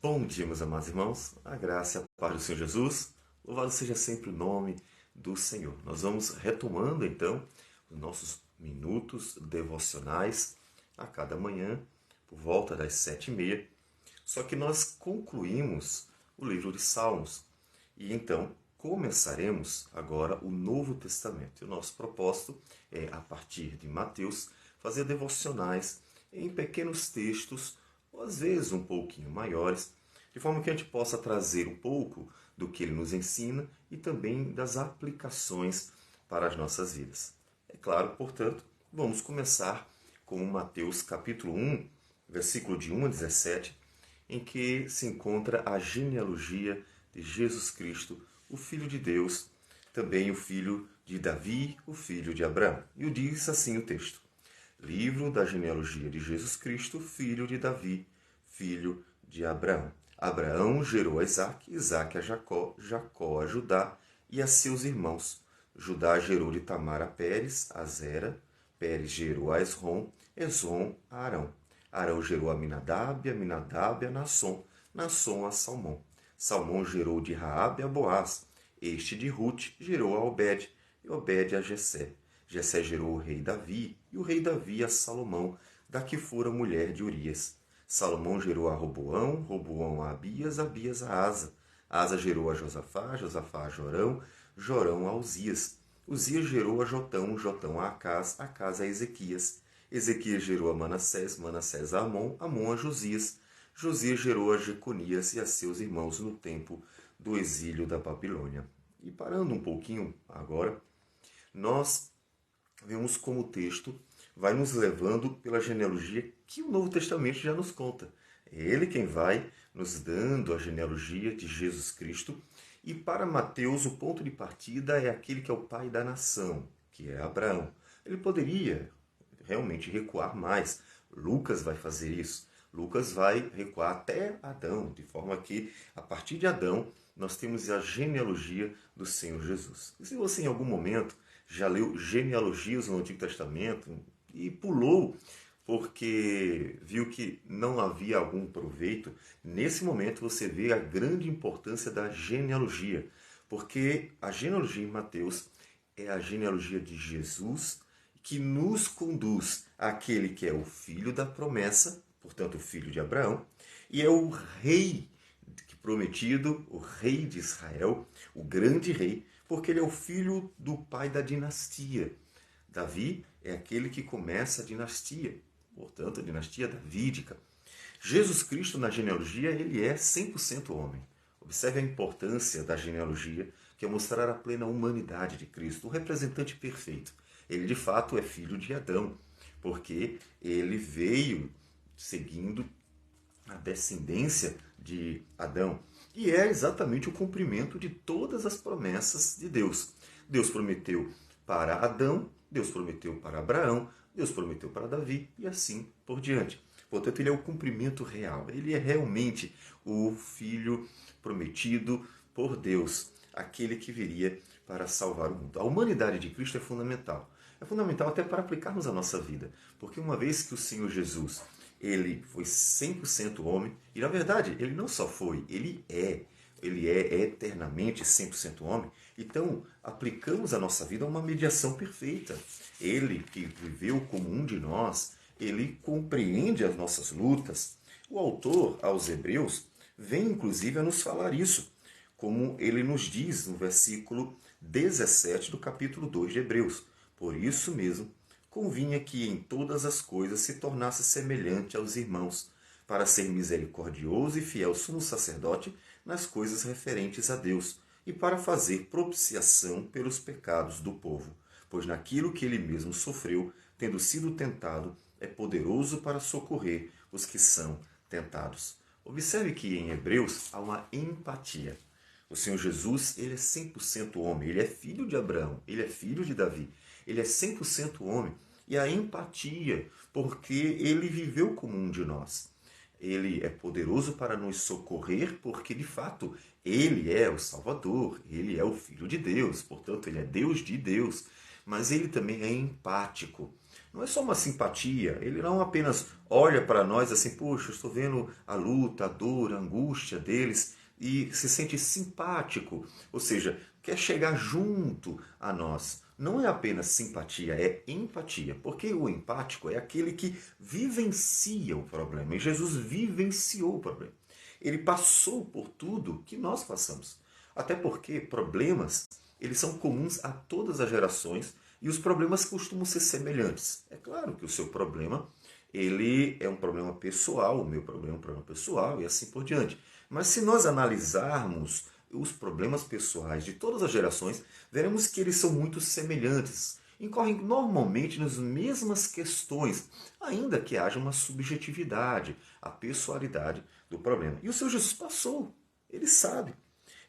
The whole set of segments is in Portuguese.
Bom dia, meus amados irmãos. A graça e a paz do Senhor Jesus. Louvado seja sempre o nome do Senhor. Nós vamos retomando, então, os nossos minutos devocionais a cada manhã, por volta das 7h30. Só que nós concluímos o livro de Salmos. E, então, começaremos agora o Novo Testamento. E o nosso propósito é, a partir de Mateus, fazer devocionais em pequenos textos, ou às vezes um pouquinho maiores, de forma que a gente possa trazer um pouco do que ele nos ensina e também das aplicações para as nossas vidas. É claro, portanto, vamos começar com Mateus capítulo 1, versículo de 1 a 17, em que se encontra a genealogia de Jesus Cristo, o Filho de Deus, também o filho de Davi, o filho de Abraão. E o diz assim o texto: Livro da genealogia de Jesus Cristo, filho de Davi, filho de Abraão. Abraão gerou a Isaque, Isaque a Jacó, Jacó a Judá e a seus irmãos. Judá gerou de Tamar a Pérez, a Zera, Pérez gerou a Esrom, Esrom a Arão. Arão gerou a Aminadab, Aminadab a Nasson, Nasson a Salmão. Salmão gerou de Raabe a Boaz, este de Rute gerou a Obed, e Obed a Jessé. Jessé gerou o rei Davi, e o rei Davi a Salomão, da que fora mulher de Urias. Salomão gerou a Roboão, Roboão a Abias, Abias a Asa. Asa gerou a Josafá, Josafá a Jorão, Jorão a Uzias. Uzias gerou a Jotão, Jotão a Acás, Acás a Ezequias. Ezequias gerou a Manassés, Manassés a Amon, Amon a Josias. Josias gerou a Jeconias e a seus irmãos no tempo do exílio da Babilônia. E parando um pouquinho agora, nós vemos como o texto vai nos levando pela genealogia que o Novo Testamento já nos conta. É ele quem vai nos dando a genealogia de Jesus Cristo. E para Mateus, o ponto de partida é aquele que é o pai da nação, que é Abraão. Ele poderia realmente recuar mais. Lucas vai fazer isso. Lucas vai recuar até Adão, de forma que, a partir de Adão, nós temos a genealogia do Senhor Jesus. E se você, em algum momento, já leu genealogias no Antigo Testamento e pulou porque viu que não havia algum proveito, nesse momento você vê a grande importância da genealogia, porque a genealogia em Mateus é a genealogia de Jesus que nos conduz àquele que é o filho da promessa, portanto o filho de Abraão, e é o rei prometido, o rei de Israel, o grande rei, porque ele é o filho do pai da dinastia. Davi é aquele que começa a dinastia, portanto, a dinastia davídica. Jesus Cristo, na genealogia, ele é 100% homem. Observe a importância da genealogia, que é mostrar a plena humanidade de Cristo, o representante perfeito. Ele, de fato, é filho de Adão, porque ele veio seguindo a descendência de Adão. E é exatamente o cumprimento de todas as promessas de Deus. Deus prometeu para Adão, Deus prometeu para Abraão, Deus prometeu para Davi e assim por diante. Portanto, ele é o cumprimento real. Ele é realmente o filho prometido por Deus, aquele que viria para salvar o mundo. A humanidade de Cristo é fundamental. É fundamental até para aplicarmos a nossa vida, porque uma vez que o Senhor Jesus ele foi 100% homem, e na verdade ele não só foi, ele é eternamente 100% homem. Então, aplicamos a nossa vida a uma mediação perfeita. Ele que viveu como um de nós, ele compreende as nossas lutas. O autor aos Hebreus vem inclusive a nos falar isso, como ele nos diz no versículo 17 do capítulo 2 de Hebreus. Por isso mesmo, convinha que em todas as coisas se tornasse semelhante aos irmãos, para ser misericordioso e fiel sumo sacerdote nas coisas referentes a Deus, e para fazer propiciação pelos pecados do povo, pois naquilo que ele mesmo sofreu, tendo sido tentado, é poderoso para socorrer os que são tentados. Observe que em Hebreus há uma empatia. O Senhor Jesus, ele é 100% homem, ele é filho de Abraão, ele é filho de Davi, ele é 100% homem. E a empatia, porque ele viveu como um de nós. Ele é poderoso para nos socorrer, porque de fato ele é o Salvador, ele é o Filho de Deus, portanto ele é Deus de Deus. Mas ele também é empático. não é só uma simpatia. Ele não apenas olha para nós assim, poxa, eu estou vendo a luta, a dor, a angústia deles e se sente simpático, ou seja, quer chegar junto a nós. Não é apenas simpatia, é empatia, porque o empático é aquele que vivencia o problema, e Jesus vivenciou o problema. Ele passou por tudo que nós passamos. Até porque problemas, eles são comuns a todas as gerações e os problemas costumam ser semelhantes. É claro que o seu problema, ele é um problema pessoal, o meu problema é um problema pessoal e assim por diante. Mas se nós analisarmos os problemas pessoais de todas as gerações, veremos que eles são muito semelhantes. Incorrem normalmente nas mesmas questões, ainda que haja uma subjetividade, a pessoalidade do problema. E o Senhor Jesus passou, ele sabe.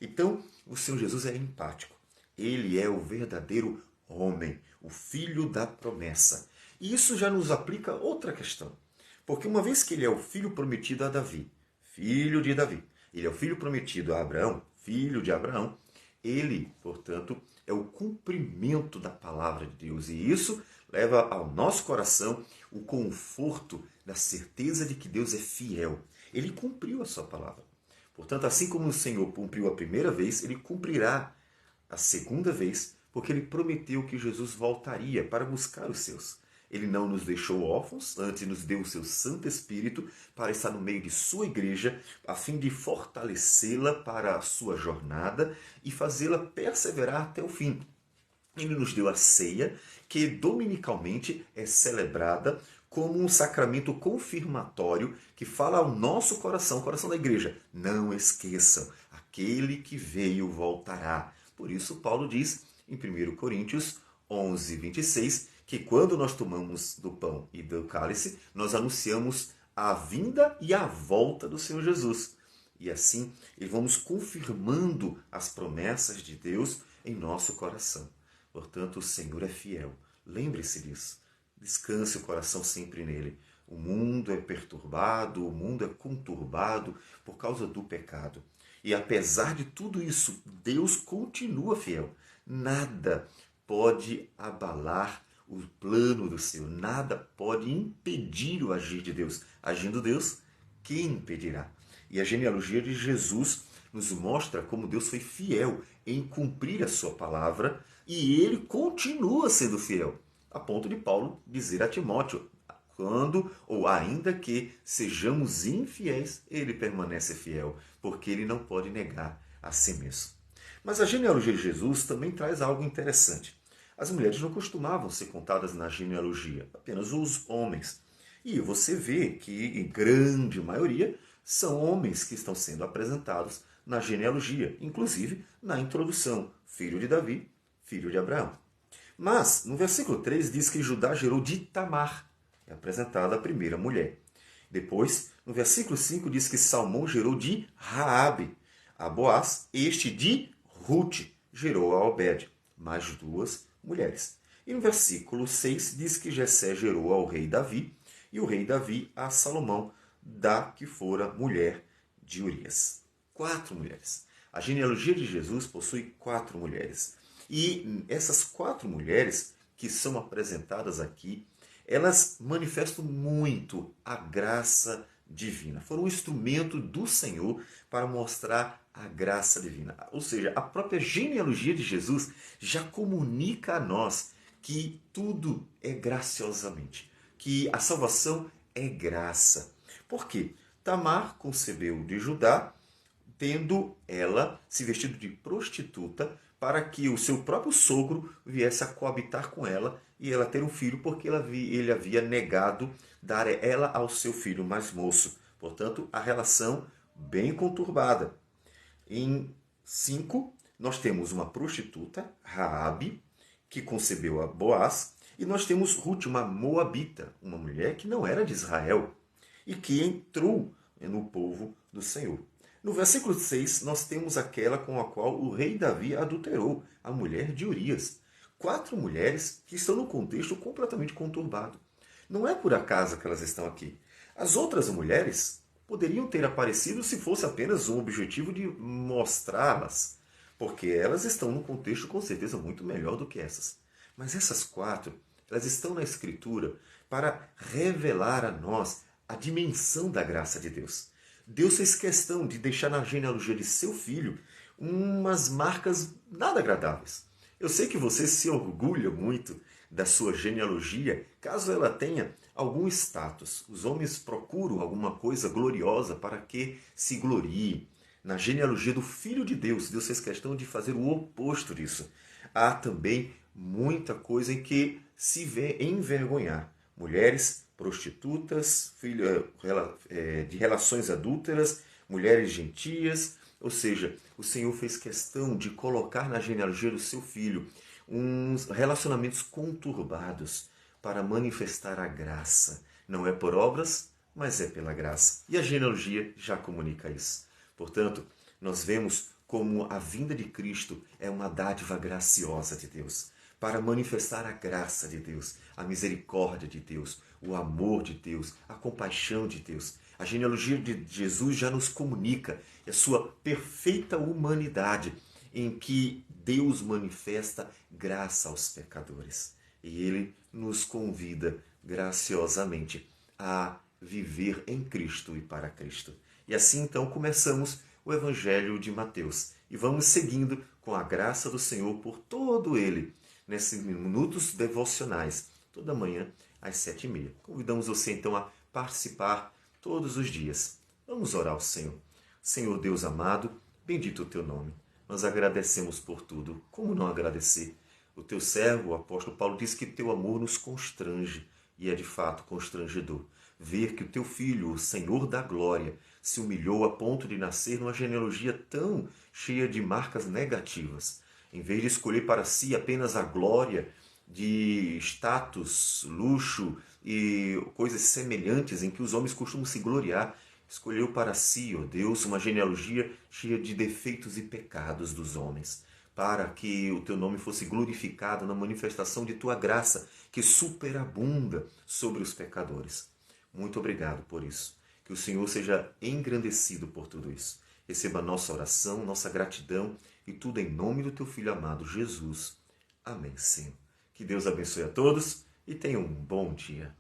Então, o Senhor Jesus é empático. Ele é o verdadeiro homem, o filho da promessa. E isso já nos aplica outra questão. Porque uma vez que ele é o filho prometido a Davi, filho de Davi, ele é o filho prometido a Abraão, filho de Abraão, ele, portanto, é o cumprimento da palavra de Deus. E isso leva ao nosso coração o conforto da certeza de que Deus é fiel. Ele cumpriu a sua palavra. Portanto, assim como o Senhor cumpriu a primeira vez, ele cumprirá a segunda vez, porque ele prometeu que Jesus voltaria para buscar os seus. Ele não nos deixou órfãos, antes nos deu o seu Santo Espírito para estar no meio de sua igreja, a fim de fortalecê-la para a sua jornada e fazê-la perseverar até o fim. Ele nos deu a ceia, que dominicalmente é celebrada como um sacramento confirmatório que fala ao nosso coração, o coração da igreja. Não esqueçam, aquele que veio voltará. Por isso Paulo diz em 1 Coríntios 11, 26, que quando nós tomamos do pão e do cálice, nós anunciamos a vinda e a volta do Senhor Jesus. E assim, vamos confirmando as promessas de Deus em nosso coração. Portanto, o Senhor é fiel. Lembre-se disso. Descanse o coração sempre nele. O mundo é perturbado, o mundo é conturbado por causa do pecado. E apesar de tudo isso, Deus continua fiel. Nada pode abalar o plano do Senhor. Nada pode impedir o agir de Deus. Agindo Deus, quem impedirá? E a genealogia de Jesus nos mostra como Deus foi fiel em cumprir a sua palavra e ele continua sendo fiel. A ponto de Paulo dizer a Timóteo, quando ou ainda que sejamos infiéis, ele permanece fiel, porque ele não pode negar a si mesmo. Mas a genealogia de Jesus também traz algo interessante. As mulheres não costumavam ser contadas na genealogia, apenas os homens. E você vê que, em grande maioria, são homens que estão sendo apresentados na genealogia, inclusive na introdução, filho de Davi, filho de Abraão. Mas, no versículo 3, diz que Judá gerou de Tamar, é apresentada a primeira mulher. Depois, no versículo 5, diz que Salmão gerou de Raabe, a Boaz, este de Ruth, gerou a Obed, mais duas mulheres. E no versículo 6, diz que Jessé gerou ao rei Davi, e o rei Davi a Salomão, da que fora mulher de Urias. 4 mulheres. A genealogia de Jesus possui 4 mulheres. E essas 4 mulheres que são apresentadas aqui, elas manifestam muito a graça divina. Foram um instrumento do Senhor para mostrar a graça divina. Ou seja, a própria genealogia de Jesus já comunica a nós que tudo é graciosamente, que a salvação é graça. Por quê? Tamar concebeu de Judá, tendo ela se vestido de prostituta para que o seu próprio sogro viesse a coabitar com ela e ela ter um filho, porque ele havia negado dar ela ao seu filho mais moço. Portanto, a relação bem conturbada. Em 5, nós temos uma prostituta, Raabe, que concebeu a Boaz, e nós temos Ruth, uma moabita, uma mulher que não era de Israel e que entrou no povo do Senhor. No versículo 6, nós temos aquela com a qual o rei Davi adulterou, a mulher de Urias. 4 mulheres que estão num contexto completamente conturbado. Não é por acaso que elas estão aqui. As outras mulheres poderiam ter aparecido se fosse apenas um objetivo de mostrá-las, porque elas estão num contexto com certeza muito melhor do que essas. Mas essas 4, elas estão na Escritura para revelar a nós a dimensão da graça de Deus. Deus fez questão de deixar na genealogia de seu filho umas marcas nada agradáveis. Eu sei que você se orgulha muito da sua genealogia, caso ela tenha algum status. Os homens procuram alguma coisa gloriosa para que se gloriem. Na genealogia do Filho de Deus, Deus fez questão de fazer o oposto disso. Há também muita coisa em que se vê envergonhar. Mulheres prostitutas, de relações adúlteras, mulheres gentias. Ou seja, o Senhor fez questão de colocar na genealogia do seu filho uns relacionamentos conturbados para manifestar a graça. Não é por obras, mas é pela graça. E a genealogia já comunica isso. Portanto, nós vemos como a vinda de Cristo é uma dádiva graciosa de Deus, para manifestar a graça de Deus, a misericórdia de Deus, o amor de Deus, a compaixão de Deus. A genealogia de Jesus já nos comunica a sua perfeita humanidade, em que Deus manifesta graça aos pecadores. E Ele nos convida graciosamente a viver em Cristo e para Cristo. E assim então começamos o Evangelho de Mateus e vamos seguindo com a graça do Senhor por todo ele, nesses minutos devocionais, toda manhã às 7h30. Convidamos você então a participar todos os dias. Vamos orar ao Senhor. Senhor Deus amado, bendito o teu nome. Nós agradecemos por tudo. Como não agradecer? O teu servo, o apóstolo Paulo, diz que teu amor nos constrange, e é de fato constrangedor ver que o teu filho, o Senhor da glória, se humilhou a ponto de nascer numa genealogia tão cheia de marcas negativas. Em vez de escolher para si apenas a glória de status, luxo e coisas semelhantes em que os homens costumam se gloriar, escolheu para si, ó Deus, uma genealogia cheia de defeitos e pecados dos homens, para que o teu nome fosse glorificado na manifestação de tua graça, que superabunda sobre os pecadores. Muito obrigado por isso. Que o Senhor seja engrandecido por tudo isso. Receba a nossa oração, nossa gratidão e tudo em nome do teu Filho amado, Jesus. Amém, Senhor. Que Deus abençoe a todos e tenham um bom dia.